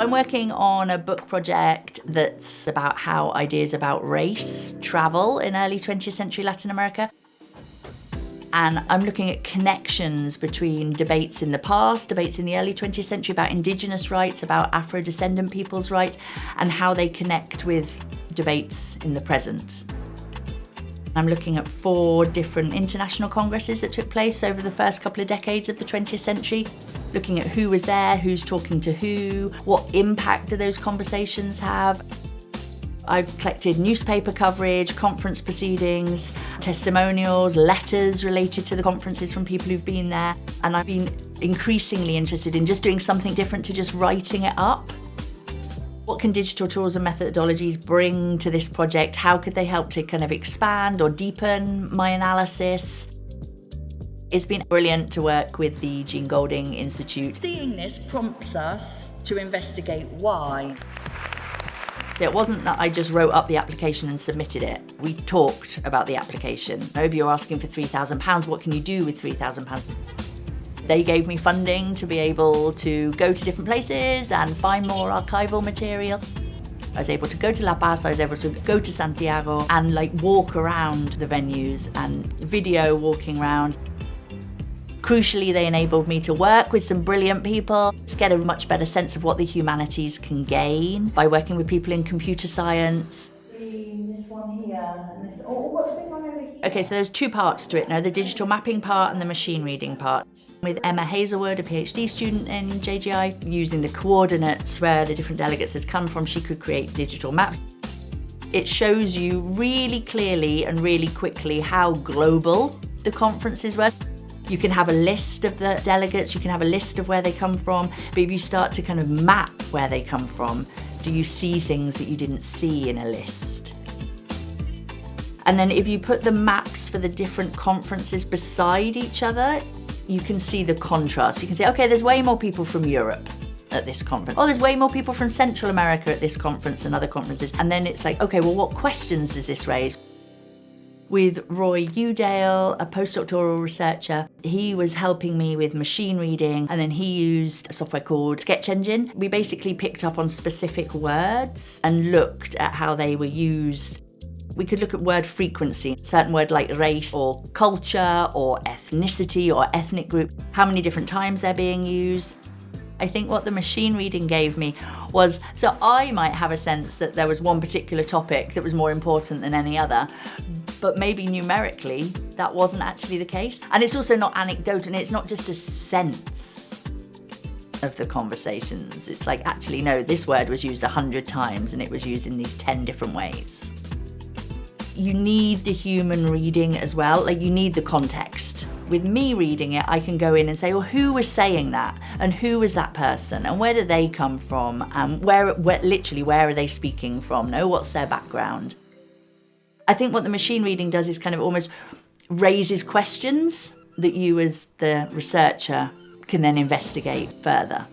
I'm working on a book project that's about how ideas about race travel in early 20th century Latin America. And I'm looking at connections between debates in the past, debates in the early 20th century about indigenous rights, about Afro-descendant people's rights, and how they connect with debates in the present. I'm looking at 4 different international congresses that took place over the first couple of decades of the 20th century, looking at who was there, who's talking to who, what impact do those conversations have. I've collected newspaper coverage, conference proceedings, testimonials, letters related to the conferences from people who've been there, and I've been increasingly interested in just doing something different to just writing it up. What can digital tools and methodologies bring to this project? How could they help to kind of expand or deepen my analysis? It's been brilliant to work with the Jean Golding Institute. Seeing this prompts us to investigate why. So it wasn't that I just wrote up the application and submitted it. We talked about the application. If you're asking for £3,000, what can you do with £3,000? They gave me funding to be able to go to different places and find more archival material. I was able to go to La Paz, I was able to go to Santiago and walk around the venues and video walking around. Crucially, they enabled me to work with some brilliant people, to get a much better sense of what the humanities can gain by working with people in computer science. This one here, and this, what's the big one over here? Okay, so there's 2 parts to it now, the digital mapping part and the machine reading part. With Emma Hazelwood, a PhD student in JGI, using the coordinates where the different delegates has come from, she could create digital maps. It shows you really clearly and really quickly how global the conferences were. You can have a list of the delegates, you can have a list of where they come from, but if you start to kind of map where they come from, do you see things that you didn't see in a list? And then if you put the maps for the different conferences beside each other, you can see the contrast. You can say, okay, there's way more people from Europe at this conference. Oh, there's way more people from Central America at this conference and other conferences. And then it's like, okay, well, what questions does this raise? With Roy Udale, a postdoctoral researcher, he was helping me with machine reading, and then he used a software called Sketch Engine. We basically picked up on specific words and looked at how they were used. We could look at word frequency, certain words like race or culture or ethnicity or ethnic group, how many different times they're being used. I think what the machine reading gave me was, so I might have a sense that there was one particular topic that was more important than any other, but maybe numerically that wasn't actually the case. And it's also not anecdotal, and it's not just a sense of the conversations. It's like, actually, no, this word was used 100 times and it was used in these 10 different ways. You need the human reading as well, you need the context. With me reading it, I can go in and say, well, who was saying that? And who was that person? And where do they come from? And where are they speaking from? What's their background? I think what the machine reading does is kind of almost raises questions that you as the researcher can then investigate further.